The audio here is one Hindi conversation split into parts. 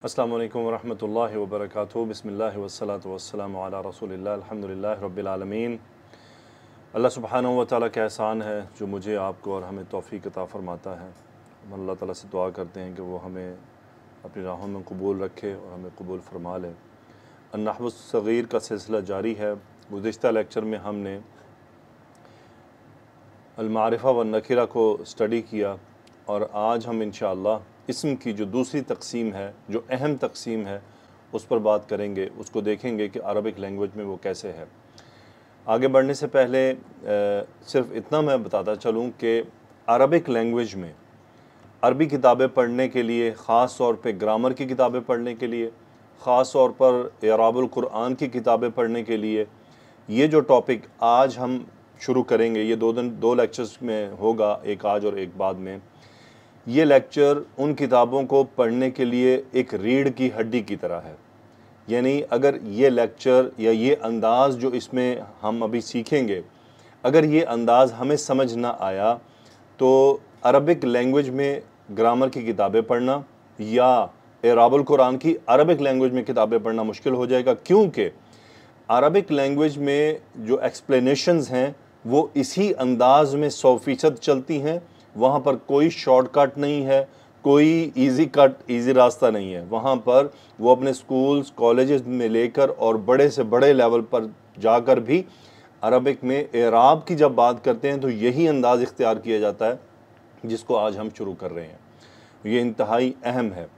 अस्सलाम वालेकुम वरहमतुल्लाहि वबरकातुहू बिस्मिल्लाहि वस्सलातु वस्सलामु अला रसूलिल्लाह अल्हम्दुलिल्लाहि रब्बिल आलमीन। अल्लाह सुब्हानहू व तआला का एहसान है जो मुझे आपको और हमें तौफ़ीक़ अता फ़रमाता है। हम अल्लाह ताला से दुआ करते हैं कि वो हमें अपनी राहों में कबूल रखे और हमें कबूल फ़रमा ले। अन्नहवु सग़ीर का सिलसिला जारी है। गुज़िश्ता लेक्चर में हमने अल-मारिफ़ा व नकिरा को स्टडी किया और आज हम इंशाअल्लाह इस्म की जो दूसरी तक़सीम है, जो अहम तक़सीम है, उस पर बात करेंगे। उसको देखेंगे कि अरबिक लैंग्वेज में वो कैसे है। आगे बढ़ने से पहले सिर्फ़ इतना मैं बताता चलूँ कि अरबिक लैंग्वेज में अरबी किताबें पढ़ने के लिए, ख़ास तौर पे ग्रामर की किताबें पढ़ने के लिए, ख़ास तौर पर इराबुल कुरान की किताबें पढ़ने के लिए, ये जो टॉपिक आज हम शुरू करेंगे, ये दो लेक्चर्स में होगा, एक आज और एक बाद में। ये लेक्चर उन किताबों को पढ़ने के लिए एक रीढ़ की हड्डी की तरह है। यानी अगर ये लेक्चर या ये अंदाज़ जो इसमें हम अभी सीखेंगे, अगर ये अंदाज़ हमें समझ ना आया तो अरबिक लैंग्वेज में ग्रामर की किताबें पढ़ना या इराबुल कुरान की अरबिक लैंग्वेज में किताबें पढ़ना मुश्किल हो जाएगा, क्योंकि अरबिक लैंग्वेज में जो एक्सप्लेनेशंस हैं वो इसी अंदाज़ में 100% चलती हैं। वहाँ पर कोई शॉर्टकट नहीं है, कोई इजी रास्ता नहीं है। वहाँ पर वो अपने स्कूल्स कॉलेजेस में लेकर और बड़े से बड़े लेवल पर जाकर भी अरबिक में एराब की जब बात करते हैं तो यही अंदाज़ इख्तियार किया जाता है जिसको आज हम शुरू कर रहे हैं। ये इंतहाई अहम है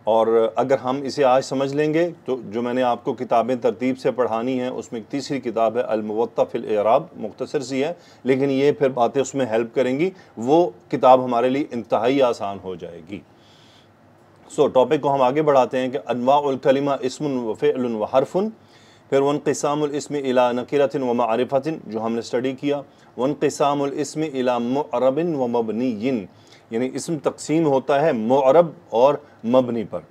और अगर हम इसे आज समझ लेंगे तो जो मैंने आपको किताबें तरतीब से पढ़ानी हैं उसमें एक तीसरी किताब है अल-मुवत्ता फिल एराब, मुख्तसर सी है लेकिन ये फिर बातें उसमें हेल्प करेंगी। वो किताब हमारे लिए इंतहाई आसान हो जाएगी। टॉपिक को हम आगे बढ़ाते हैं कि अनवाउल कलिमा इस्मुन व फ़िअलुन व हरफुन, फिर वनक़िसामुल इस्मि इला नकिरतिन व मारिफ़तिन जो हमने स्टडी किया, वनक़िसामुल इस्मि इला मुअरबिन व मबनिय्यिन, यानी इस्म तक़सीम होता है मुअरब और मबनी पर।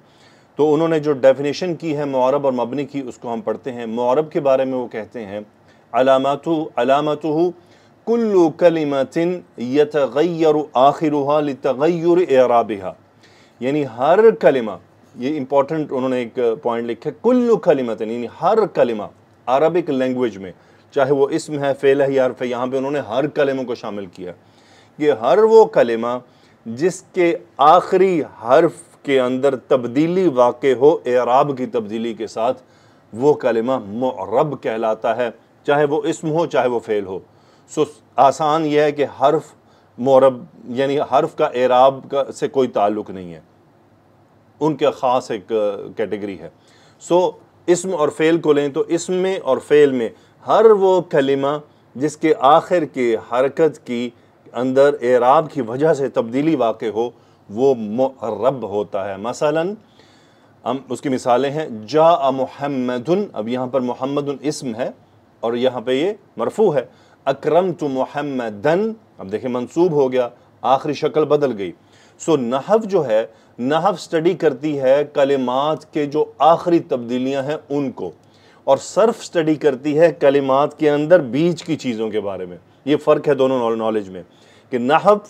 तो उन्होंने जो डेफिनेशन की है मुअरब और मबनी की, उसको हम पढ़ते हैं। मुअरब के बारे में वो कहते हैं अलामतुहु कुल्लु कलिमतिन यतग़य्यरु आखिरुहा लितग़य्युरि इराबिहा, यानी हर कलिमा, ये इंपॉर्टेंट उन्होंने एक पॉइंट लिखा है, कुल्लु कलिमतिन यानी हर कलिमा अरबिक लैंग्वेज में, चाहे वो इस्म है, फ़ेल है या हर्फ है, यहाँ पे उन्होंने हर कलिमा को शामिल किया। ये हर वो कलिमा जिसके आखिरी हर्फ के अंदर तब्दीली वाक़े हो एराब की तब्दीली के साथ, वो कलिमा मुअरब कहलाता है, चाहे वो इस्म हो चाहे वो फ़ेल हो। आसान यह है कि हर्फ मुअरब यानी हर्फ का एराब का से कोई ताल्लुक़ नहीं है, उनके ख़ास एक कैटेगरी है। इस्म और फ़ेल को लें तो इस्म में और फ़ेल में हर वो कलिमा जिसके आखिर के हरकत की अंदर एराब की वजह से तब्दीली वाक़े हो, वो मुअरब होता है। मसलन हम उसकी मिसालें हैं, जा मुहम्मदुन, अब यहाँ पर मुहम्मदुन इस्म है और यहाँ पे ये मरफू है। अकरमतु मुहम्मदन, अब देखें मंसूब हो गया, आखिरी शक्ल बदल गई। नहव जो है, नहव स्टडी करती है कलिमात के जो आखिरी तब्दीलियाँ हैं उनको, और सर्फ स्टडी करती है कलिमात के अंदर बीच की चीज़ों के बारे में। ये फ़र्क है दोनों नॉलेज में कि नहव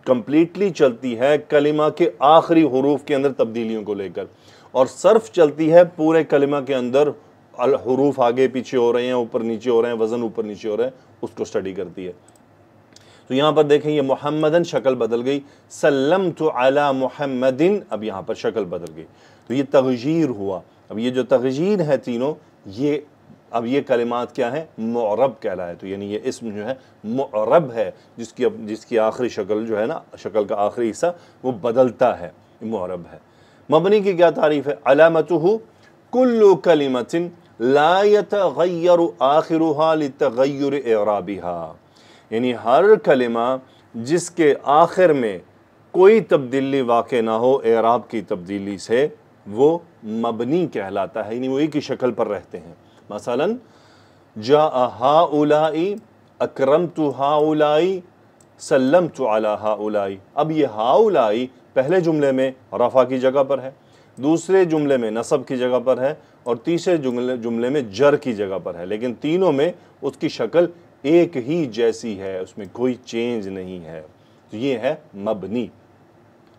कंप्लीटली चलती है कलिमा के आखिरी हुरूफ के अंदर तब्दीलियों को लेकर, और सर्फ चलती है पूरे कलिमा के अंदर हुरूफ आगे पीछे हो रहे हैं, ऊपर नीचे हो रहे हैं, वज़न ऊपर नीचे हो रहे हैं, उसको स्टडी करती है। तो यहाँ पर देखें, ये मुहम्मदन शक्ल बदल गई, सल्लमतु अला मुहम्मदिन, अब यहाँ पर शक्ल बदल गई, तो ये तग़यीर हुआ। अब ये जो तग़यीर है तीनों, ये अब ये कलिमात क्या है, मुअरब कहलाए। तो यानी ये इस्म जो है मुअरब है, जिसकी आखिरी शक्ल जो है ना, शक्ल का आखिरी हिस्सा वो बदलता है, मुअरब है। मबनी की क्या तारीफ़ है, अलामतुहु कुल्लु कलिमतिन ला यतग़य्यरु आखिरुहा लितग़य्युरि इराबिहा, यानी हर कलिमा जिसके आखिर में कोई तब्दीली वाक़ ना हो एराब की तब्दीली से, वो मबनी कहलाता है, यानी वो एक ही शक्ल पर रहते हैं। मसलन जा हाउलाई, अकरमतु हाउलाई, सल्लमतु अला हाउलाई। अब ये हाउलाई पहले जुमले में रफ़ा की जगह पर है, दूसरे जुमले में नसब की जगह पर है और तीसरे जुमले में जर की जगह पर है, लेकिन तीनों में उसकी शक्ल एक ही जैसी है, उसमें कोई चेंज नहीं है। तो ये है मबनी।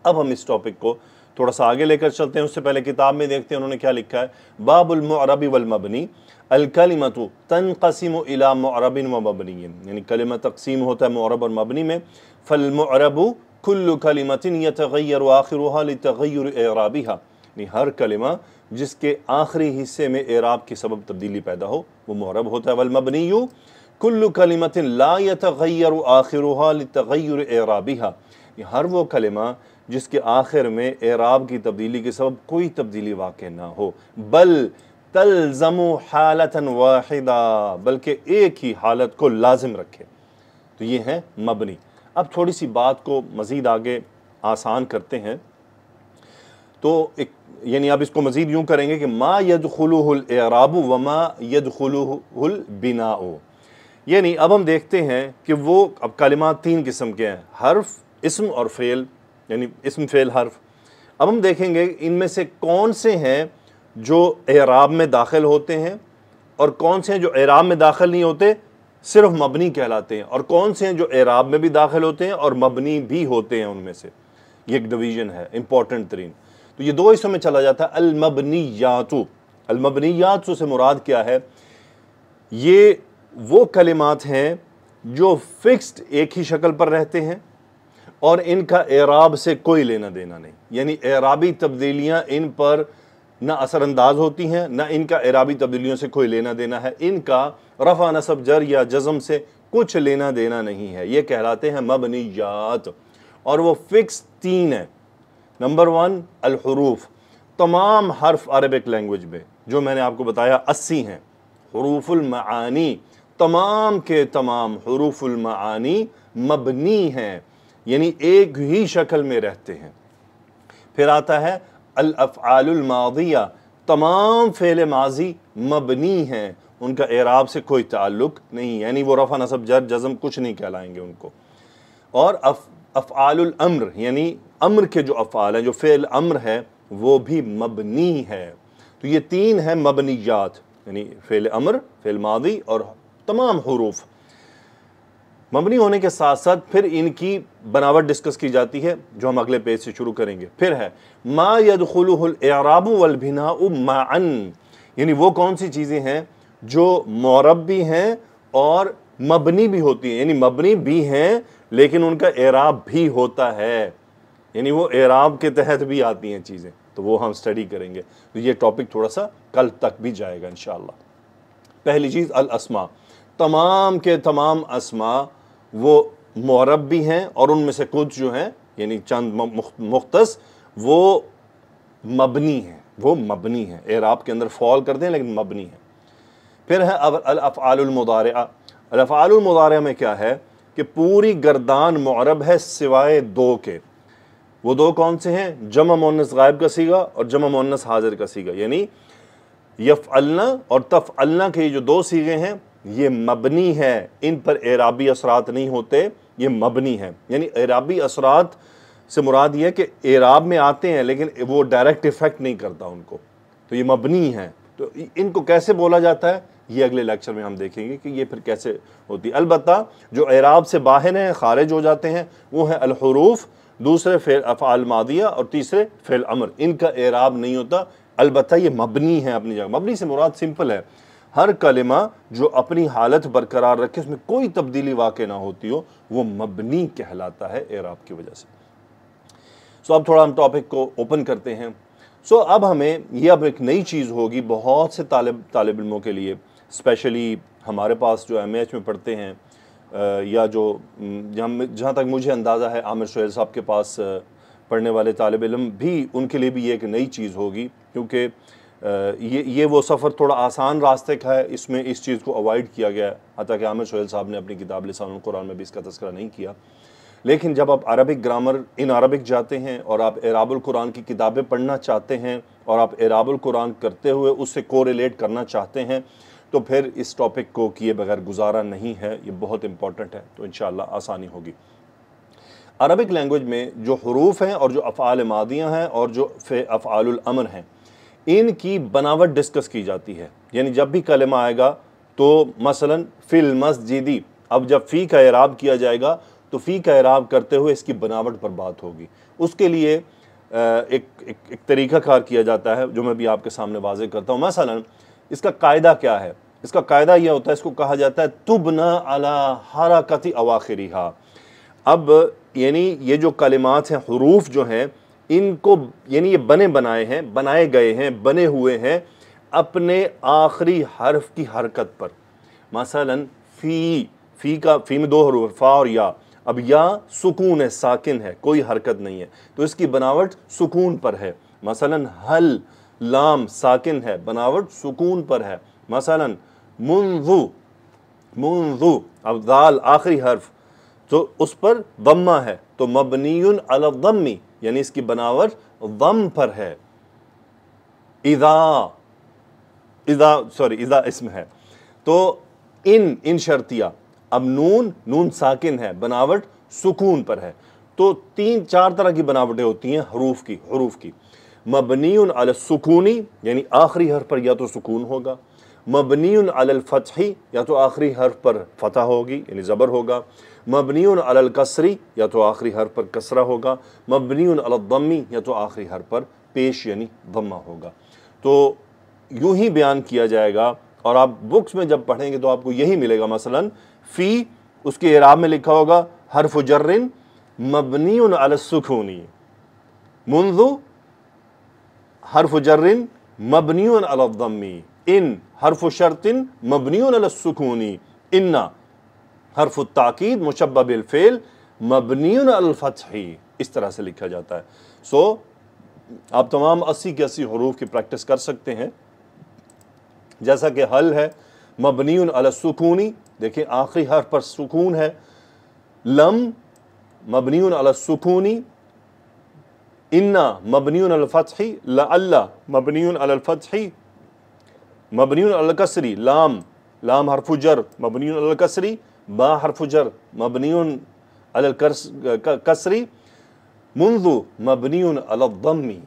अब हम इस टॉपिक को थोड़ा सा आगे लेकर चलते हैं, उससे पहले किताब में देखते हैं उन्होंने क्या लिखा है। बाबुल मुअरबी वल मबनी अल कलिमतु तनक़सिमु इला मुअरबिन व मबनिय्यिन, यानी कलिमा तक़सीम होता है मुअरब और मबनी में। फल मुअरबु कुल्लु कलिमतिन यतग़य्यरु आखिरुहा लितग़य्युर इराबिहा, यानी हर कलिमा जिसके आखिरी हिस्से में एराब के सबब तब्दीली पैदा हो वो मुअरब होता है। वल मबनिय्यु कुल्लु कलिमतिन ला यतग़य्यरु आखिरुहा लितग़य्युर इराबिहा, हर वो कलिमा जिसके आखिर में एराब की तब्दीली के सबब कोई तब्दीली वाक़ ना हो। बल तलज़मु हालतन वाहिदा, बल्कि एक ही हालत को लाजिम रखे, तो ये है मबनी। अब थोड़ी सी बात को मज़ीद आगे आसान करते हैं, तो एक यानी अब इसको मज़ीद यूँ करेंगे कि मा यदखुलुहुल एराबु व मा यदखुलुहुल बिनाउ, यानी अब हम देखते हैं कि वो अब कलिमात तीन किस्म के हैं, हर्फ, इस्म और फ़ेल, यानी इस्म फ़ेल हर्फ। अब हम देखेंगे इनमें से कौन से हैं जो एराब में दाखिल होते हैं और कौन से हैं जो एराब में दाखिल नहीं होते, सिर्फ मबनी कहलाते हैं, और कौन से हैं जो एराब में भी दाखिल होते हैं और मबनी भी होते हैं। उनमें से ये एक डिवीज़न है इंपॉर्टेंट तरीन। तो ये दो हिस्सों में चला जाता है। अल-मबनियातु, अल-मबनियातु से मुराद क्या है? ये वो कलिमात हैं जो फिक्स्ड एक ही शक्ल पर रहते हैं और इनका एराब से कोई लेना देना नहीं, यानी एराबी तब्दीलियाँ इन पर ना असरअंदाज होती हैं, ना इनका एराबी तब्दीलियों से कोई लेना देना है, इनका रफ़ा नसब जर या जज़म से कुछ लेना देना नहीं है। ये कहलाते हैं मबनियात, और वो फिक्स तीन है। नंबर 1 अल-हुरूफ, तमाम हर्फ अरबिक लैंग्वेज में जो मैंने आपको बताया 80 हैं। हुरूफुल मानी, तमाम के तमाम हुरूफुल मानी मबनी हैं, यानी एक ही शक्ल में रहते हैं। फिर आता है अल अफ़आलुल मादिया, तमाम फ़ेल माजी मबनी हैं, उनका एराब से कोई ताल्लुक नहीं, यानी वो रफ़ा नसब जर जज़म कुछ नहीं कहलाएंगे उनको। और अफ़आलुल अम्र, यानी अम्र के जो अफ़आल हैं, जो फ़ेल अम्र है, वो भी मबनी है। तो ये तीन हैं मबनियात, यानी फ़ेल अम्र, फ़ेल मादी और तमाम हुरूफ। मबनी होने के साथ साथ फिर इनकी बनावट डिस्कस की जाती है, जो हम अगले पेज से शुरू करेंगे। फिर है मा यदखुलुहुल इराबु वल बिनाउ माअन, यानी वो कौन सी चीज़ें हैं जो मुअरब भी हैं और मबनी भी होती हैं, यानी मबनी भी हैं लेकिन उनका एराब भी होता है, यानी वो एराब के तहत भी आती हैं चीज़ें, तो वो हम स्टडी करेंगे। तो ये टॉपिक थोड़ा सा कल तक भी जाएगा इंशाअल्लाह। पहली चीज़ अल अस्मा, तमाम के तमाम अस्मा वो मुअरब भी हैं और उनमें से कुछ जो हैं यानी चंद मुख्तस वो मबनी हैं, वो मबनी हैं, एराब के अंदर फॉल करते हैं लेकिन मबनी हैं। फिर है अल अफ़आलुल मुदारिआ, अल अफ़आलुल मुदारिआ में क्या है कि पूरी गर्दान मुअरब है सिवाय दो के। वो दो कौन से हैं? जमा मुअन्नस गायब का सीगा और जमा मुअन्नस हाजिर का सीगा, यानी यफ़अलना और तफ़अलना के जो दो सीगे हैं ये मबनी है, इन पर एराबी असरात नहीं होते, ये मबनी है। यानी एराबी असरात से मुराद ये है कि एराब में आते हैं लेकिन वो डायरेक्ट इफेक्ट नहीं करता उनको, तो ये मबनी है। तो इनको कैसे बोला जाता है ये अगले लेक्चर में हम देखेंगे कि ये फिर कैसे होती है। अलबत्ता जो एराब से बाहर हैं, खारिज हो जाते हैं, वो है अल-हुरूफ, दूसरे फ़ेल अफ़आल मादिया और तीसरे फ़ेल अमर, इनका एराब नहीं होता, अलबत्ता ये मबनी है अपनी जगह। मबनी से मुराद सिंपल है, हर कलिमा जो अपनी हालत बरकरार रखे, उसमें कोई तब्दीली वाक़ई ना होती हो, वो मबनी कहलाता है एराब की वजह से। सो अब थोड़ा हम टॉपिक को ओपन करते हैं। सो अब हमें ये अब एक नई चीज़ होगी बहुत से तालिब इल्मों के लिए, स्पेशली हमारे पास जो MH में पढ़ते हैं या जो जहाँ तक मुझे अंदाज़ा है आमिर सोहेल साहब के पास पढ़ने वाले तालिब इल्म भी, उनके लिए भी ये एक नई चीज़ होगी, क्योंकि ये वो सफ़र थोड़ा आसान रास्ते का है, इसमें इस चीज़ को अवॉइड किया गया है। हत्ता कि आमिर सोहेल साहब ने अपनी किताब लिसानुल कुरान में भी इसका तज़किरा नहीं किया। लेकिन जब आप अरबिक ग्रामर इन अरबिक जाते हैं और आप एराबुल कुरान की किताबें पढ़ना चाहते हैं और आप एराबुल कुरान करते हुए उससे कोरिलेट करना चाहते हैं, तो फिर इस टॉपिक को किए बगैर गुजारा नहीं है, ये बहुत इंपॉर्टेंट है, तो इंशाअल्लाह आसानी होगी। अरबिक लैंग्वेज में जो हुरूफ हैं और जो अफ़आल मादियाँ हैं और जो अफ़आलुल अमर हैं, इनकी बनावट डिस्कस की जाती है। यानी जब भी कलिमा आएगा तो मसलन फ़िल मस्जिदी, अब जब फ़ी का एराब किया जाएगा तो फ़ी का एराब करते हुए इसकी बनावट पर बात होगी। उसके लिए एक तरीक़ाकार किया जाता है जो मैं भी आपके सामने वाज़ेह करता हूँ। मसलन इसका कायदा क्या है? इसका कायदा यह होता है, इसको कहा जाता है तुबना अला हरकती अवाखिरिहा। अब यानी ये जो कलिमात हैं, हुरूफ जो हैं, इनको यानी ये बने बनाए हैं, बनाए गए हैं, बने हुए हैं अपने आखिरी हर्फ की हरकत पर। मसलन फ़ी में 2 हरूफ, फ़ा और या। अब या सुकून है, साकिन है, कोई हरकत नहीं है, तो इसकी बनावट सुकून पर है। मसलन हल, लाम साकिन है, बनावट सुकून पर है। मसलन मुंज़ु, अब दाल आखिरी हर्फ, तो उस पर दम्मा है, तो मबनियुन अला दम्मी, यानी इसकी बनावट दम पर है। इज़ा इसम है, तो इन शर्तिया। अब नून साकिन है, बनावट सुकून पर है। तो 3-4 तरह की बनावटें होती हैं हरूफ की। मबनियुन अला सुकूनी, यानी आखिरी हर्फ पर या तो सुकून होगा। मबनियुन अलल फतही, या तो आखिरी हर्फ पर फतह होगी यानी ज़बर होगा। मबनियुन अलल कसरी, या तो आखिरी हर्फ पर कसरा होगा। मबनियुन अलल दम्मी, या तो आखिरी हर्फ पर पेश यानी दम्मा होगा। तो यूं ही बयान किया जाएगा, और आप बुक्स में जब पढ़ेंगे तो आपको यही मिलेगा। मसलन फ़ी, उसके इराब में लिखा होगा हर्फ जर्रिन मबनियुन अला सुकूनी। मुंज़ु हर्फ जर्रिन मबनियुन अला दम्मी। इन हर्फ शर्तिन मबनियुन अला सुकूनी। इन्ना हर्फ ताकीद मुशब्बह बिल फ़ेल मबनियुन अल फ़तही। इस तरह से लिखा जाता है। सो आप तमाम 80 के 80 हुरूफ की प्रैक्टिस कर सकते हैं। जैसा कि हल है मबनियुन अला सुकूनी, देखिए आखिरी हर्फ पर सुकून है। लम मबनियुन अला सुकूनी। इन्ना मबनियुन अल फ़तही। लअल्ला मबनियुन अल फ़तही। मबनियुन अल कसरी। लाम हर्फ जर मबनियुन अल कसरी। बा हर्फ जर मबनियुन अल कसरी। मुंज़ु मबनियुन अला दम्मी,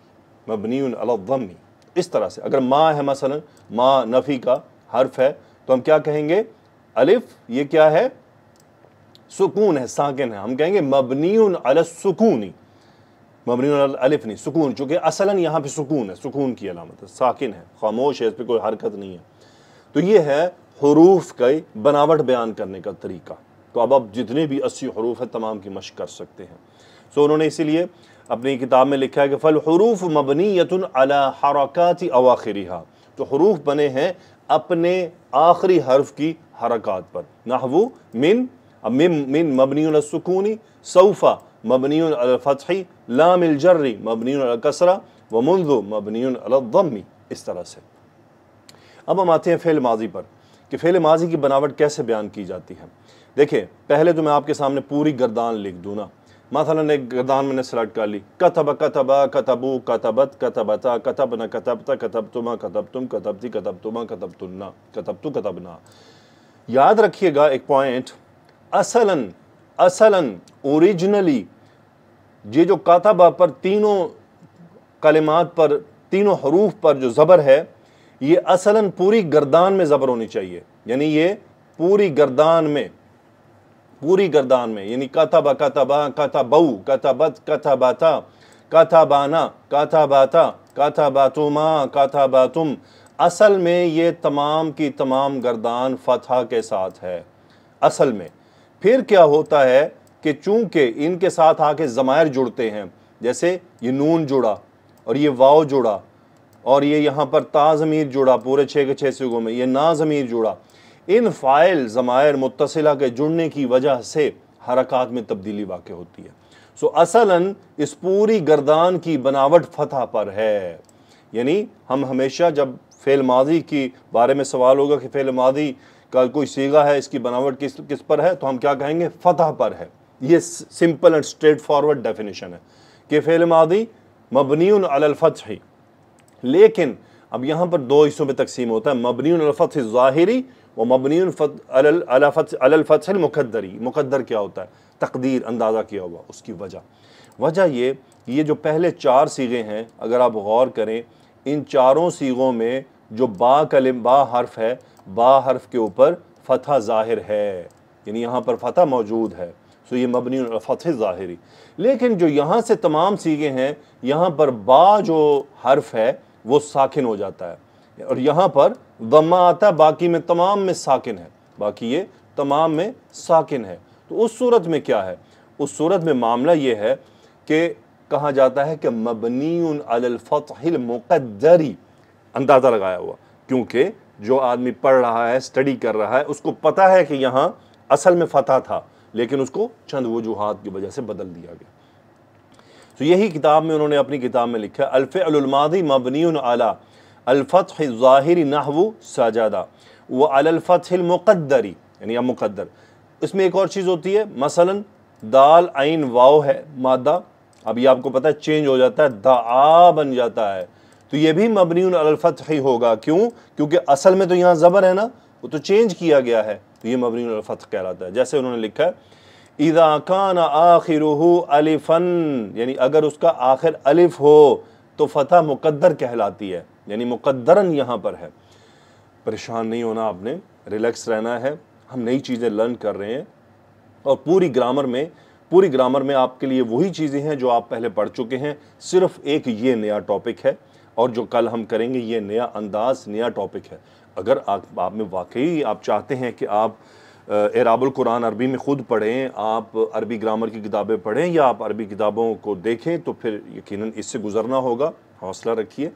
मबनियुन अला दम्मी। इस तरह से अगर मा है, मसलन मा नफ़ी का हर्फ है, तो हम क्या कहेंगे? अलिफ, ये क्या है? सुकून है, साकिन है, हम कहेंगे मबनियुन अला सुकूनी। मबनियुन अला अलिफ नहीं, सुकून, चूंकि असलन यहाँ पे सुकून है, सुकून की अलामत है, साकिन है, खामोश है, इस पर कोई हरकत नहीं है। तो ये है हुरूफ का बनावट बयान करने का तरीका। तो अब आप जितने भी 80 हुरूफ है तमाम की मश्क कर सकते हैं। सो उन्होंने इसीलिए अपनी किताब में लिखा है कि फल हुरूफ मबनीयतुन अला हरकाति अवाखिरिहा। तो हुरूफ बने हैं अपने आखिरी हर्फ की हरकात पर। नहवु मिन, अब मिन मबनियुन अला सुकूनी, सौफा मबनियुन अला फ़तही, लामिल जर्री मबनियुन अला कसरा, व मुंज़ु मबनियुन अला दम्मी। इस तरह से अब हम आते हैं फ़ेल माजी पर कि फ़ेल माजी की बनावट कैसे बयान की जाती है। देखिए, पहले तो मैं आपके सामने पूरी गर्दान लिख दूँ ना। मसलन एक गर्दान मैंने सेलेक्ट कर ली, कतब कतबा कतबू कतबत कतबता कतबना कतबता कतबतुमा कतबतुम कतबती कतबतुमा कतबतुन्ना कतबतु कतबना। याद रखिएगा एक पॉइंट, असलन ओरिजिनली ये जो कतबा पर तीनों कलिमात पर, तीनों हरूफ पर जो ज़बर है, ये असलन पूरी गर्दान में ज़बर होनी चाहिए। यानी ये पूरी गर्दान में यानी कतबा कतबा कतबऊ कतबत कतबता कतबाना कतबाता कतबातुमा कतबातुम, असल में ये तमाम की तमाम गर्दान फतहा के साथ है असल में। फिर क्या होता है कि चूंकि इनके साथ आके ज़मायर जुड़ते हैं, जैसे ये नून जुड़ा और ये वाव जुड़ा और ये यहाँ पर ता ज़मीर जुड़ा, पूरे 6 के 6 सिगों में ये ना ज़मीर जुड़ा, इन फ़ाइल ज़मायर मुत्तसिला के जुड़ने की वजह से हरकात में तब्दीली वाक़ होती है। सो असलन इस पूरी गर्दान की बनावट फतह पर है। यानी हम हमेशा जब फ़ेल माजी की बारे में सवाल होगा कि फ़ेल माजी का कोई सीगा है, इसकी बनावट किस पर है, तो हम क्या कहेंगे? फतह पर है। ये simple and straight forward definition है कि फ़ेल माजी मबनियुन अलल फ़तही। लेकिन अब यहाँ पर 2 हिस्सों में तकसीम होता है, मबनियुन अलल फ़तह ज़ाहिरी व मबनियुन अलल फ़तह मुक़द्दरी। मुक़द्दर क्या होता है? तकदीर, अंदाज़ा किया हुआ। उसकी वजह ये जो पहले 4 सीगे हैं, अगर आप गौर करें, इन चारों सीगों में जो बा हर्फ है, बा हर्फ के ऊपर फतह ज़ाहिर है, यानी यहाँ पर फतह मौजूद है। सो ये मबनी अल फतह ज़ाहिरी। लेकिन जो यहाँ से तमाम सीगे हैं, यहाँ पर बा जो हर्फ है वो साकिन हो जाता है और यहाँ पर दम्मा आता है, बाकी में तमाम में साकिन है, बाकी ये तमाम में साकिन है। तो उस सूरत में क्या है, उस सूरत में मामला ये है कि कहा जाता है कि मबनीउन अलल फतहिल मुक़द्दरी, अंदाज़ा लगाया हुआ, क्योंकि जो आदमी पढ़ रहा है, स्टडी कर रहा है, उसको पता है कि यहाँ असल में फ़तह था, लेकिन उसको चंद वजूहात की वजह से बदल दिया गया। तो यही किताब में उन्होंने अपनी किताब में लिखा अल फ़िअलुल माज़ी मबनीउन अला अल फ़त्ह ज़ाहिरी नहवु सजदा व अलल फ़त्हिल मुक़द्दरी, यानी अब मुक़द्दर। इसमें एक और चीज़ होती है, मसलन दाल आइन वाव है मादा, अब ये आपको पता है चेंज हो जाता है, दाआ बन जाता है, तो ये भी मबनीउन अलल फ़त्ह ही होगा। क्यों? क्योंकि असल में तो यहाँ ज़बर है ना, वो तो चेंज किया गया है, तो ये मबनीउन अलल फ़त्ह कहलाता है। जैसे उन्होंने लिखा है इज़ा कान आखिरुहु अलिफ़न, यानी अगर उसका आखिर अलिफ हो तो फ़तह मुक़द्दर कहलाती है, यानी मुक़द्दरन यहाँ पर है। परेशान नहीं होना आपने, रिलैक्स रहना है, हम नई चीज़ें लर्न कर रहे हैं और पूरी ग्रामर में आपके लिए वही चीज़ें हैं जो आप पहले पढ़ चुके हैं, सिर्फ एक ये नया टॉपिक है और जो कल हम करेंगे ये नया अंदाज, नया टॉपिक है। अगर आप में वाकई आप चाहते हैं कि आप एराबुल कुरान अरबी में ख़ुद पढ़ें, आप अरबी ग्रामर की किताबें पढ़ें या आप अरबी किताबों को देखें, तो फिर यकीनन इससे गुज़रना होगा। हौसला रखिए।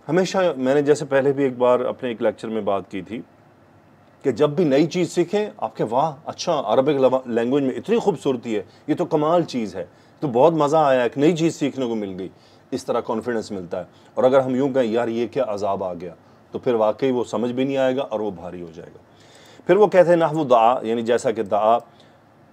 हमेशा मैंने जैसे पहले भी एक बार अपने एक लेक्चर में बात की थी कि जब भी नई चीज़ सीखें आपके वाह अच्छा अरबिक लैंग्वेज में इतनी खूबसूरती है, ये तो कमाल चीज़ है, तो बहुत मज़ा आया, एक नई चीज़ सीखने को मिल गई, इस तरह कॉन्फिडेंस मिलता है। और अगर हम यूँ कहें यार ये क्या अजाब आ गया, तो फिर वाकई वो समझ भी नहीं आएगा और वो भारी हो जाएगा। फिर वो कहते हैं नहवु दाआ, यानी जैसा कि दाआ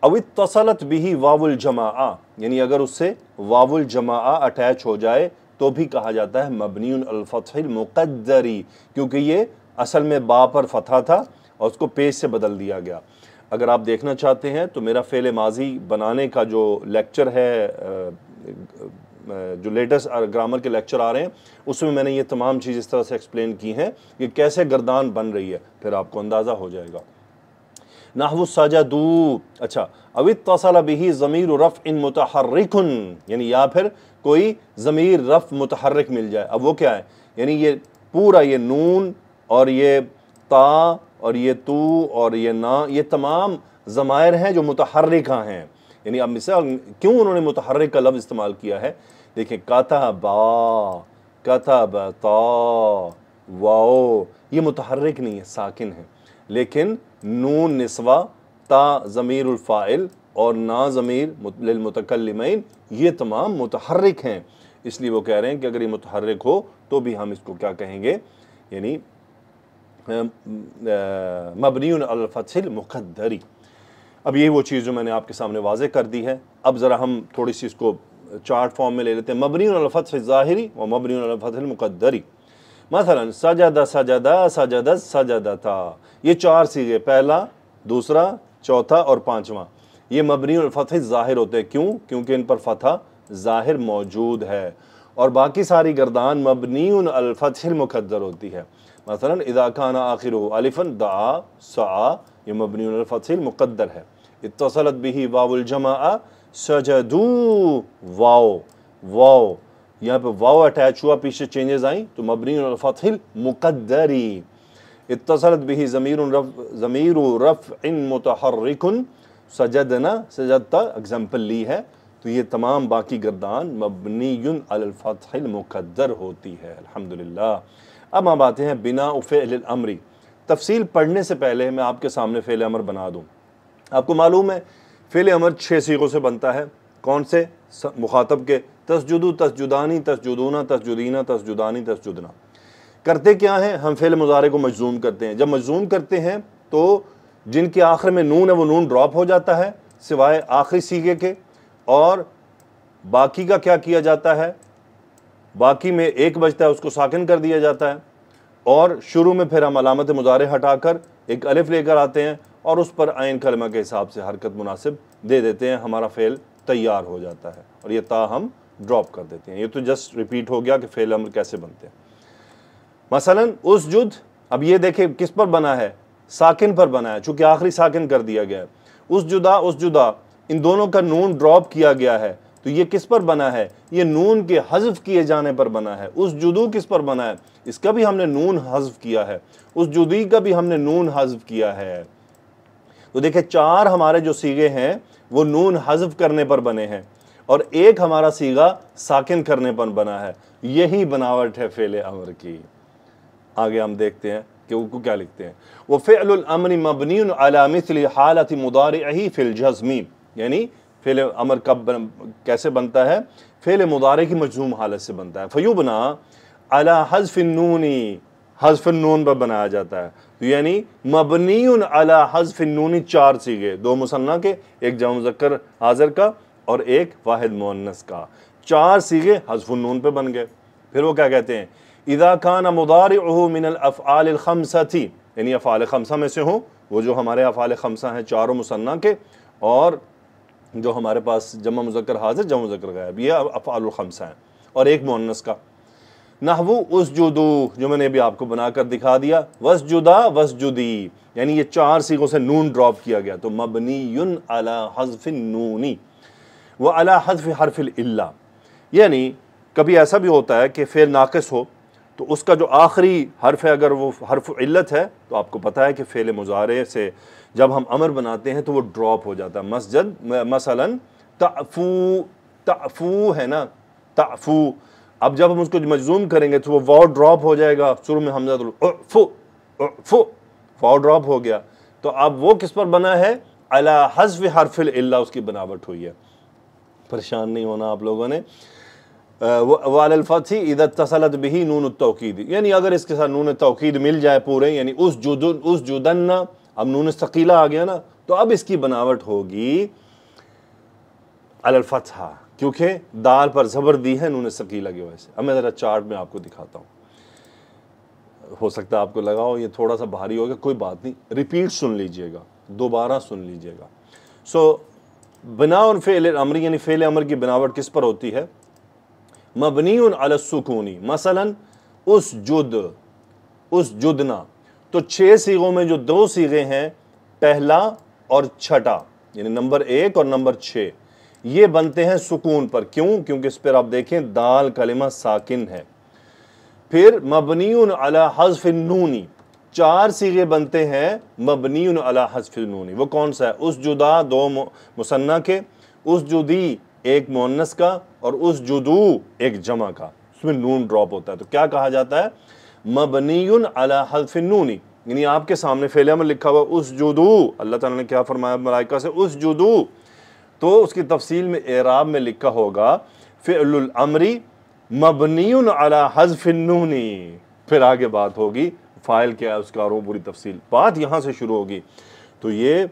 अवित्तसलत बिही वावुल जमाआ, यानी अगर उससे वावुल जमाआ अटैच हो जाए तो भी कहा जाता है मबनीउन अल फतहिल मुक़द्दरी, क्योंकि ये असल में बा पर फतहा था और उसको पेश से बदल दिया गया। अगर आप देखना चाहते हैं तो मेरा फ़ेल माजी बनाने का जो लेक्चर है, जो लेटेस्ट ग्रामर के लेक्चर आ रहे हैं, उसमें मैंने ये तमाम चीज़ इस तरह से एक्सप्लेन की हैं कि कैसे गर्दान बन रही है, फिर आपको अंदाज़ा हो जाएगा। नहवु सजदू, अच्छा अवित्तसल बिही ज़मीर रफ़ इन मुतहर्रिकुन, यानी या फिर कोई ज़मीर रफ़ मुतहर्रिक मिल जाए। अब वो क्या है, यानी ये पूरा ये नून और ये ता और ये तू और ये ना, ये तमाम ज़मायर हैं जो मुतहर्रिका हैं। यानी अब मिसाल क्यों उन्होंने मुतहर्रिक का लफ्ज़ इस्तेमाल किया है, देखिए कतबा, कतबता, वाओ, ये मुतहर्रिक नहीं है, साकिन है, लेकिन नून निस्वा, ता ज़मीरुल फ़ाइल और ना ज़मीर लिल मुतकल्लिमैन, ये तमाम मुतहर्रिक हैं। इसलिए वो कह रहे हैं कि अगर ये मुतहर्रिक हो तो भी हम इसको क्या कहेंगे, यानी मबनीउन अल फतहिल मुक़द्दरी। अब यही वो चीज़ जो मैंने आपके सामने वाज़े कर दी है। अब ज़रा हम थोड़ी सी इसको चार्ट फॉर्म में ले लेते हैं। मबनीउन अल फतह ज़ाहिरी व मबनीउन अल फतहिल मुक़द्दरी। मसलन सजदा सजदा सजदा सजदता, ये चार सीगे, पहला, दूसरा, चौथा और पाँचवा, ये मबनीउन अल फतह ज़ाहिर होते हैं। क्यों? क्योंकि इन पर फतह ज़ाहिर मौजूद है और बाकी सारी गर्दान मबनीउन अल फतहिल मुक़द्दर होती है। मसलन इज़ा काना आखिरुहु अलिफ़न दाआ सआ, ये मबनीउन अल फतहिल मुक़द्दर है। इत्तसलत बिही वावुल जमाआ सजदू, वाओ, वाओ, यहाँ पे वाओ अटैच हुआ, पीछे चेंजेस आई तो मबनीउन अल फतहिल मुक़द्दरी। इत्तसलत बिही ज़मीरु रफ़इन मुतहर्रिकुन सजदना, सजदता एग्जाम्पल ली है, तो ये तमाम बाकी गर्दान मबनीयुन अल फतहिल मुक़द्दर होती है। अल्हम्दुलिल्लाह। अब हम आते हैं बिना फ़िअल अमरी। तफसील पढ़ने से पहले मैं आपके सामने फ़िअल अमर बना दूँ। आपको मालूम है फ़िअल अमर 6 सीगों से बनता है। कौन से? मुखातब के, तस्जुदु, तस्जुदानी, तस्जुदूना, तस्जुदीना, तस्जुदानी, तस्जुदना। करते क्या हैं, हम फ़िअल मुज़ारे को मजज़ूम करते हैं। जब मजज़ूम करते हैं तो जिनके आखिर में नून है वो नून ड्रॉप हो जाता है सिवाय आखिरी सीगे के, और बाकी का क्या किया जाता है, बाकी में एक बचता है उसको साकिन कर दिया जाता है, और शुरू में फिर हम अलामत मुज़ारे हटाकर एक अलिफ लेकर आते हैं और उस पर आइन कलमा के हिसाब से हरकत मुनासिब दे देते हैं, हमारा फ़ेल तैयार हो जाता है और ये ता हम ड्रॉप कर देते हैं। ये तो जस्ट रिपीट हो गया कि फ़ेल अमर कैसे बनते हैं। मसलन उसजुद, अब ये देखें किस पर बना है, साकिन पर बना है, चूँकि आखिरी साकिन कर दिया गया है। उसजुदा, उसजुदा, इन दोनों का नून ड्रॉप किया गया है, तो ये किस पर बना है? ये नून के हज़्फ़ किए जाने पर बना है। उस जुदू किस पर बना है? इसका भी हमने नून हज़्फ़ किया है, उस जुदी का भी हमने नून हज़्फ़ किया है। तो देखिए 4 हमारे जो सीगे हैं वो नून हज़्फ़ करने पर बने हैं और एक हमारा सीगा साकिन करने पर बना है। यही बनावट है फ़ेल अमर की। आगे हम देखते हैं कि वो क्या लिखते हैं। वो फ़िअलुल अम्रि मबनीउन अला मिस्लि हालत मुदारिअही फ़िल जज़मी, यानी फ़ेल अमर कब कैसे बनता है? फ़ेल मुदारे की मजज़ूम हालत से बनता है। फ़युबना अला हज़्फ़िन नूनी, हज़्फ़िन नून पर बनाया जाता है। तो यानी मबनीउन अला हज़्फ़िन नूनी 4 सीगे, 2 मुसन्ना के, एक जमा मुज़क्कर हाज़िर का और एक वाहिद मुअन्नस का, 4 सीगे हज़्फ़ुन नून पे बन गए। फिर वो क्या कहते हैं? इज़ा कान मुदारिअहु मिनल अफ़आलिल ख़म्सती, यानी अफ़आल ख़म्सा में से हो, वो जो हमारे अफ़आल ख़म्सा हैं चारों मुसन्ना के, और जो हमारे पास जमा मुज़क्कर हाज़िर, जमा मुज़क्कर गायब, ये अफ़आलुल ख़म्सा हैं, और एक मुअन्नस का। नहवु उसजुदू, जो मैंने अभी आपको बनाकर दिखा दिया, वस्जुदा वस्जुदी, यानी ये 4 सीगों से नून ड्रॉप किया गया, तो मबनीयुन अला हज़्फ़िन नूनी व अला हज़्फ़ि हर्फ़िल इल्ला। यानी कभी ऐसा भी होता है कि फ़ेल नाक़िस हो तो उसका जो आखिरी हर्फ है, अगर वो हर्फ इल्लत है, तो आपको पता है कि फ़ेल मुज़ारे से जब हम अमर बनाते हैं तो वो ड्रॉप हो जाता है। मस्जिद मसलन तअफ़ू, तअफ़ू है ना, तअफ़ू, अब जब हम उसको मजज़ूम करेंगे तो वो वाव ड्रॉप हो जाएगा, शुरू में हमज़ा उफ़ू, वाव ड्रॉप हो गया, तो अब वो किस पर बना है? अला हज़्फ़ि हर्फ़िल इल्ला उसकी बनावट हुई है। परेशान नहीं होना आप लोगों ने। वालल फ़थी इज़ा तसलत बिही नून तौकीद, यानी अगर इसके साथ नून तौकीद मिल जाए पूरे, यानी उस जुदन्ना, अब नून सकीला आ गया ना, तो अब इसकी बनावट होगी अलल फ़तहा, क्योंकि दाल पर ज़बर दी है नून सकीला की वजह से। अब मैं ज़रा चार्ट में आपको दिखाता हूँ, हो सकता है आपको लगा हो ये थोड़ा सा भारी होगा, कोई बात नहीं, रिपीट सुन लीजिएगा, दोबारा सुन लीजिएगा। बिनाउन फ़ेल अमरी, यानी फ़ेल अमर की बनावट किस पर होती है? मबनीउन अला सुकूनी, मसलन उस जुदना, तो 6 सीगों में जो 2 सीगे हैं, पहला और छठा, यानी नंबर 1 और नंबर 6, ये बनते हैं सुकून पर। क्यों? क्योंकि इस पर आप देखें दाल कलिमा साकिन है। फिर मबनीउन अला हज़्फ़िन नूनी, 4 सीगे बनते हैं मबनीउन अला हज़्फ़िन नूनी। वो कौन सा है? उस जुदा 2 मुसन्ना के, उस जुदी 1 मुअन्नस का, और उस जुदू 1 जमा का, उसमें नून ड्रॉप होता है। तो क्या कहा जाता है? मबनीउन अला हज़्फ़िन नूनी, यानी आपके सामने फ़ेल अमर लिखा हुआ उस जुदू, अल्लाह ताला ने क्या फरमाया मलाइका से? उस जुदू, तो उसकी तफसील में एराब में लिखा होगा फ़िअलुल अमरी मबनीउन अला हज़्फ़िन नूनी। फिर आगे बात होगी फ़ाइल क्या है उसका, और पूरी तफसील, बात यहाँ से शुरू होगी। तो ये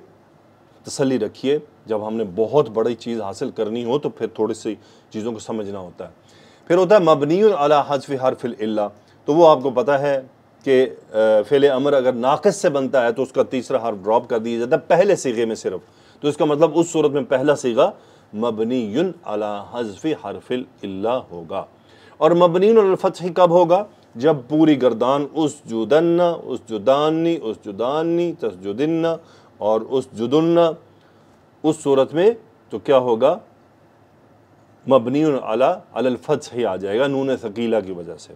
तसल्ली रखिए, जब हमने बहुत बड़ी चीज़ हासिल करनी हो तो फिर थोड़ी सी चीज़ों को समझना होता है। फिर होता है मबनीउन अला हज़्फ़ि हर्फ़िल इल्ला, तो वो आपको पता है कि फ़ेल अमर अगर नाक़िस से बनता है तो उसका तीसरा हर्फ ड्रॉप कर दिया जाता है पहले सीगे में सिर्फ, तो इसका मतलब उस सूरत में पहला सीगा मबनीयुन अला हज़्फ़ि हर्फ़िल इल्ला होगा। और मबनीयुन अल फ़त्ह कब होगा? जब पूरी गर्दान उस जुदन्ना, उस जुदानी, उस जुदानी, तस्जुदिन्ना और उस जुदुन्ना, उस सूरत में तो क्या होगा? मबनीउन अला अलल फ़त्ह ही आ जाएगा नून सकीला की वजह से।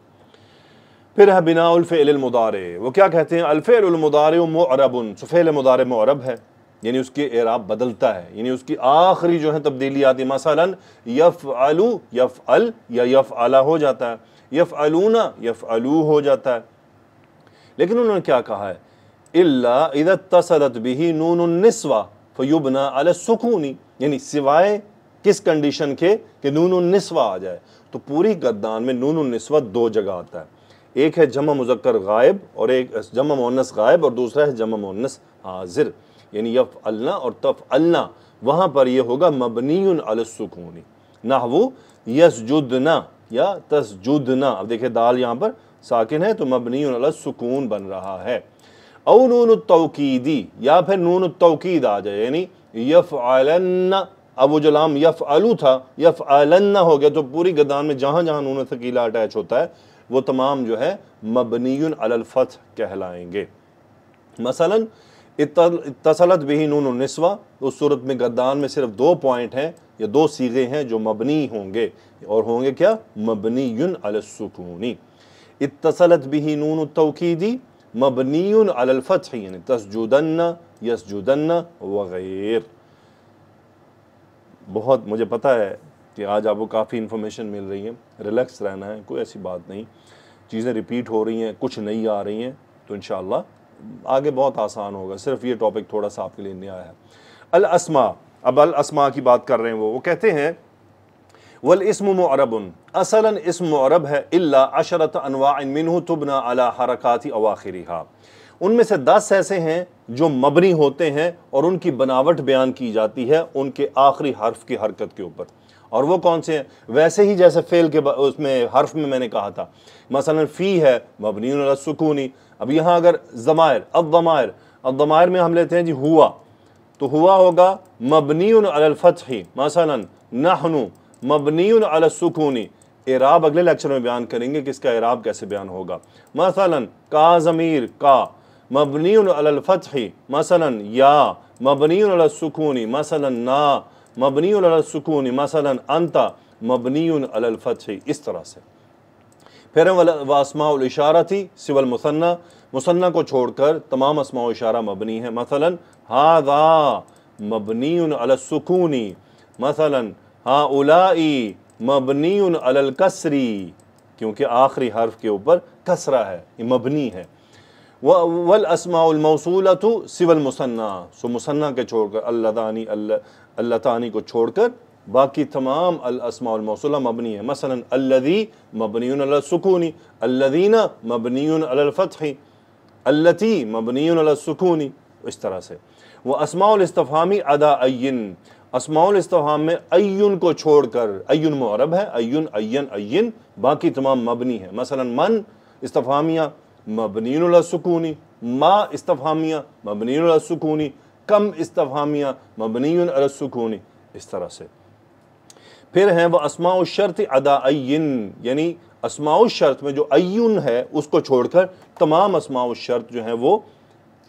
फिर है बिनाउल फ़िअलिल मुदारे, वो क्या कहते हैं? अल फ़िअलुल मुदारे मुअरबुन, फ़िअल मुदारे मुअरब है, यानी उसकी एराब बदलता है, यानी उसकी आखिरी जो है तब्दीली आती है। मसलन यफ़अलु यफ़अल या यफ़अला हो जाता है, यफ़अलूना यफ़अलू हो जाता है। लेकिन उन्होंने क्या कहा है? इल्ला इज़ा तसलत बिही नूनुन निस्वा फ़युबना अला सुकूनी, यानी सिवाय किस कंडीशन के कि नूनुन निस्वा आ जाए। तो पूरी गर्दान में नूनुन निस्वा 2 जगह आता है, एक है जमा मुज़क्कर गायब और एक जमा मुअन्नस गायब, और दूसरा है जमा मुअन्नस हाजिर, यानी यफ़अलना और तफ़अलना, वहाँ पर यह होगा मबनीउन अला सुकूनी। नहवु यस्जुदना या तस्जुदना, अब देखिए दाल यहाँ पर साकिन है तो मबनीउन अला सुकून बन रहा है। औ नून तौकीदी, या फिर नून तौकीद आ जाए, यानी यफ़अलन्ना, अब वो जो लाम यफ़अलू था यफ़अलन्ना हो गया, तो पूरी गर्दान में जहाँ जहाँ नून सकीला अटैच होता है वो तमाम जो है मबनीयुन अलल फ़त्ह कहलाएंगे। मसलन इत्तसलत बिही नून निस्वा, उस सूरत में गर्दान में सिर्फ 2 पॉइंट हैं या 2 सीगे हैं जो मबनी होंगे, और होंगे क्या? मबनीयुन अला सुकूनी। इत्तसलत बिही नून तौकीदी मबनीयुन अल फत्ह, यानी तस्जुदन्न, यसजुदन्न वगैर। बहुत मुझे पता है कि आज आपको काफ़ी इन्फॉर्मेशन मिल रही है, रिलैक्स रहना है, कोई ऐसी बात नहीं। चीज़ें रिपीट हो रही हैं, कुछ नई आ रही हैं, तो इंशाअल्लाह आगे बहुत आसान होगा। सिर्फ ये टॉपिक थोड़ा सा आपके लिए नया है। अल अस्मा, अब अल अस्मा की बात कर रहे हैं वो कहते हैं वल इस्मु मुअरबुन, असलन इस्म मुअरब है, इल्ला अशरत अनवाइन मिन्हु तुबना अला हरकाति अवाखिरिहा। उनमें से 10 ऐसे हैं जो मबनी होते हैं और उनकी बनावट बयान की जाती है उनके आखिरी हर्फ की हरकत के ऊपर। और वो कौन से हैं? वैसे ही जैसे फेल के उसमें हर्फ में मैंने कहा था, मसलन फ़ी है मबनीयुन अला सुकूनी। अब यहाँ अगर ज़मायर, अब ज़मायर में हम लेते हैं जी हुआ, तो हुआ होगा मबनीयुन अलल फत्ही, मसलन नहनु मबनीयुन अला सुकूनी। इराब अगले लेक्चर में बयान करेंगे कि इसका इराब कैसे बयान होगा। मसलन का ज़मीर का मबनीयुन अलल फत्ही, मसलन या मबनीयुन अला सुकूनी, मसलन ना मबनीयुन अला सुकूनी, मसलन अंता मबनीयुन अलल फत्ही। इस तरह से फिर अस्माउल इशारती सिवल मुसन्ना, मुसन्ना को छोड़कर तमाम अस्माउल इशारा मबनी है। मसलन हाज़ा मबनीयुन अला सुकूनी, मसलन हाउलाई मबनीयुन अलल कसरी, क्योंकि आखिरी हर्फ के ऊपर कसरा है, ये मबनी है। वल अस्माउल मौसूलतु सिवल मुसन्ना, सो मुसन्ना के छोड़कर अल्लतानी को छोड़कर बाकी तमाम अल अस्माउल मौसूला मबनी है। मसलन अल्लज़ी मबनीयुन अला सुकूनी, अल्लज़ीना मबनीयुन अलल फत्ही, अल्लती मबनीयुन अला सुकूनी। इस तरह से वो अस्माउल इस्तिफ़हामी अदा अय्यन, अस्माउल इस्तिफ़हाम में अय्युन को छोड़कर, अय्युन मुअरब है, अय्युन अय्यन अय्यन, बाकी तमाम मबनी है। मसलन मन इस्तिफ़हामिया मबनीयुन अला सुकूनी, मा इस्तिफ़हामिया मबनीयुन अला सुकूनी, कम इस्तिफ़हामिया मबनीयुन अला सुकूनी। इस तरह से फिर हैं वह अस्माउ शर्त अदा अय्यन, यानी अस्माउ शर्त में जो अय्युन है उसको छोड़कर तमाम अस्माउ शर्त जो हैं वो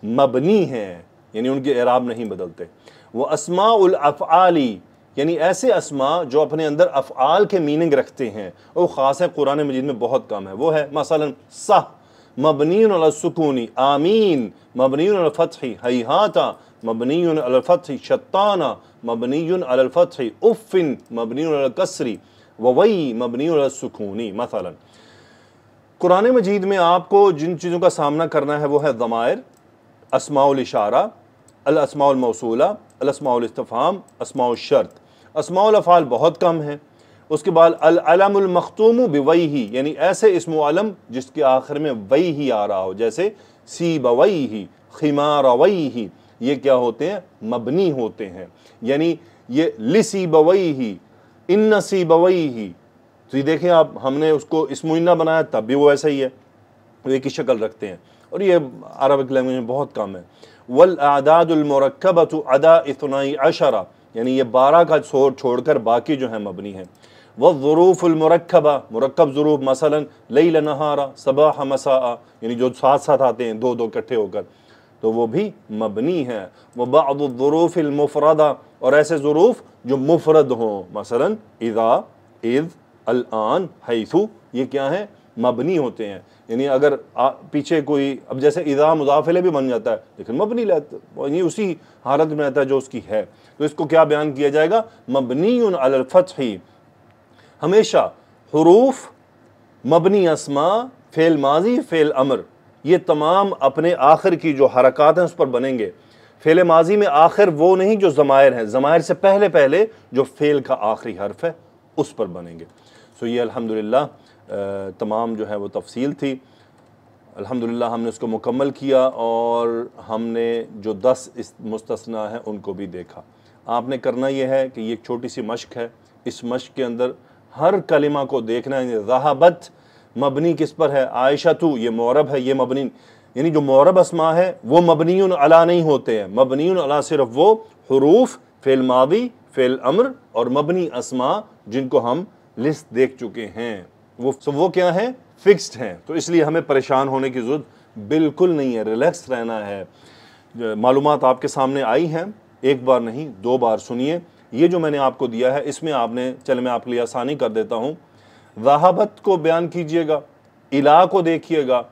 मबनी हैं, यानी उनके इराब नहीं बदलते। वो अस्माउल अफ़आली, यानी ऐसे अस्मा जो अपने अंदर अफ़आल के मीनिंग रखते हैं, वो ख़ास है, कुरान मजीद में बहुत कम है। वो है मसलन सह मबनीयुन अला सुकूनी, आमीन मबनीयुन अला फत्ही, हैहाता मबनीयुन अला फत्ही, शत्ताना मबनीयुन अला फत्ही, उफ़्फ़िन मबनीयुन अला कसरी, ववई मबनीयुन अला सुकूनी। मसलन कुरान मजीद में आपको जिन चीज़ों का सामना करना है वो है ज़मायर, अस्माउल इशारा, अल अस्माउल मौसूला, अल अस्माउल इस्तिफ़हाम, अस्माउल शर्त। अस्माउल अफ़आल बहुत कम है। उसके बाद अल अलमुल मख्तूम बिवैही, यानी ऐसे इस्म अलम जिसके आखिर में वही ही आ रहा हो, जैसे सी बवैही, खिमारवैही, ये क्या होते हैं? मबनी होते हैं। यानी ये लिसी बवैही, इन्न सी बवैही, तो ये देखें आप, हमने उसको इस्मुइन्ना बनाया तब भी वो ऐसा ही है, वो एक ही शक्ल रखते हैं, और ये अरबिक लैंग्वेज में बहुत कम है। वल आदादुल मुरक्कबतु अदा इत्नाई अशरा, यानी ये 12 का छोड़कर बाकी जो है मबनी है। वज़ुरूफ़ुल मुरक्कबा, मुरक्कब ज़ुरूफ़, मसलन लैल नहारा सबाह मसाआ, यानी जो साथ साथ आते हैं 2-2 इकट्ठे होकर, तो वो भी मबनी है। व बअदुज़्ज़ुरूफ़िल मुफ़रदा, और ऐसे ज़ुरूफ़ जो मुफ़रद हों, मसलन इज़ा, इज़, अल आन, हैसु, ये क्या है? मबनी होते हैं। यानी अगर पीछे कोई, अब जैसे इज़ा मुज़ाफ़िले भी बन जाता है लेकिन मबनी यानी उसी हालत में रहता है जो उसकी है, तो इसको क्या बयान किया जाएगा? मबनीयुन अलल फत्ही। हमेशा हुरूफ, मबनी अस्मा, फ़ेल माजी, फ़ेल अमर, ये तमाम अपने आखिर की जो हरकात हैं उस पर बनेंगे। फ़ेल माजी में आखिर वो नहीं जो ज़मायर हैं, ज़मायर से पहले पहले जो फ़ेल का आखिरी हर्फ है उस पर बनेंगे। सो ये अल्हम्दुलिल्लाह तमाम जो है वो तफसील थी। अल्हम्दुलिल्लाह हमने उसको मुकम्मल किया और हमने जो 10 इस मुस्तस्ना है उनको भी देखा। आपने करना ये है कि ये एक छोटी सी मश्क है, इस मश्क के अंदर हर कलिमा को देखना है। ज़हाबत मबनी किस पर है? आयशतु, ये मुअरब है, ये मबनी, यानी जो मुअरब अस्मा है वो मबनीयुन अला नहीं होते हैं। मबनीयुन अला सिर्फ वो हुरूफ, फ़ेल मादी, फ़ेल अम्र और मबनी अस्मा जिनको हम लिस्ट देख चुके हैं, वो क्या है? फिक्स्ड हैं। तो इसलिए हमें परेशान होने की ज़रूरत बिल्कुल नहीं है, रिलैक्स रहना है। मालूमात आपके सामने आई हैं, एक बार नहीं 2 बार सुनिए। ये जो मैंने आपको दिया है इसमें आपने, चले मैं आपके लिए आसानी कर देता हूँ, ज़हाबत को बयान कीजिएगा, इला को देखिएगा,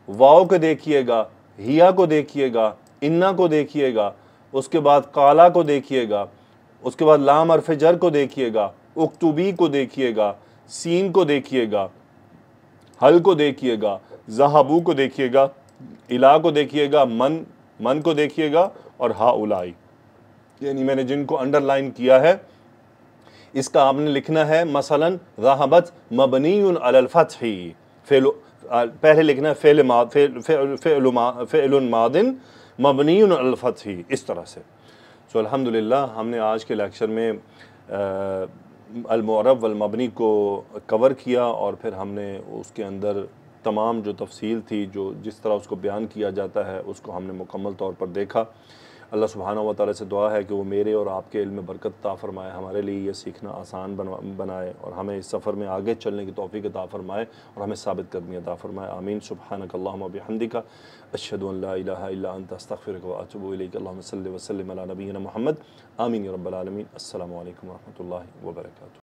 वाव को देखिएगा, हिया को देखिएगा, इन्ना को देखिएगा, उसके बाद काला को देखिएगा, उसके बाद लाम अरफ जर को देखिएगा, उक्तुबी को देखिएगा, सीन को देखिएगा, हल को देखिएगा, ज़हाबू को देखिएगा, इला को देखिएगा, मन को देखिएगा और हा उलाई, यानी मैंने जिनको अंडरलाइन किया है इसका आपने लिखना है। मसलन ज़हाबत मबनीयुन अलल फत्ही, पहले लिखना है फ़ेलुन मादिन मबनीयुन अलल फत्ही, इस तरह से। सो अल्हम्दुलिल्लाह हमने आज के लेक्चर में अल मुअर्रब वल मबनी को कवर किया और फिर हमने उसके अंदर तमाम जो तफसील थी, जो जिस तरह उसको बयान किया जाता है, उसको हमने मुकम्मल तौर पर देखा। अल्लाह सुब्हानहू व तआला से दुआ है कि वो मेरे और आपके इल्म में बरकत अता फ़रमाए, हमारे लिए ये सीखना आसान बनाए और हमें इस सफ़र में आगे चलने की तौफ़ीक़ अता फ़रमाए और हमें साबित कदमी अता फ़रमाए। आमीन। सुब्हानक अल्लाहुम्मा व बिहम्दिका अशहदु अन ला इलाहा इल्ला अंता अस्तग़फिरुका व अतूबु इलैक। अल्लाहुम्मा सल्लि व सल्लिम अला नबिय्यिना मुहम्मद। आमीन या रब्बल आलमीन। अस्सलामु अलैकुम व रहमतुल्लाहि व बरकातुहू।